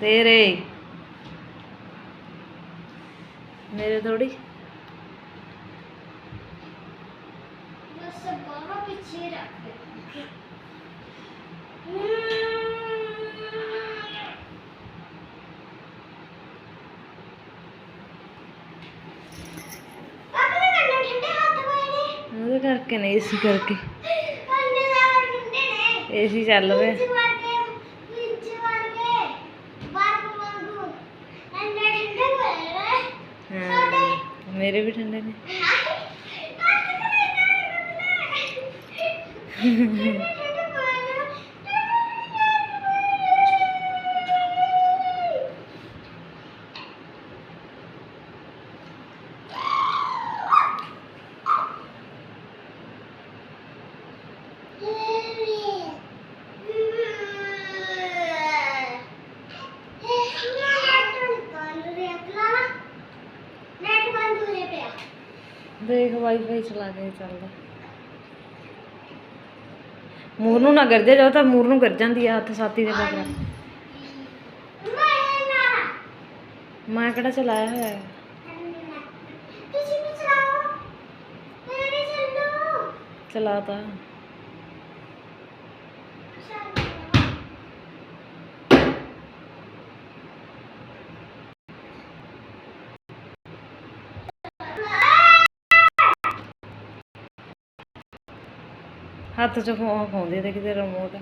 तेरे मेरे थोड़ी। पीछे रख करके नहीं एसी करके एसी चल रहे हाँ मेरे भी ठंडे ने देख वाईफाई चला के चलदा मूर नूं ना गिरजे जाओ तो मूर नूं गिर जाती है हथ साथी दे मगर मैं किहड़ा चलाया होया है चलाता हथ च फोन पाउंदे ते किते रिमोट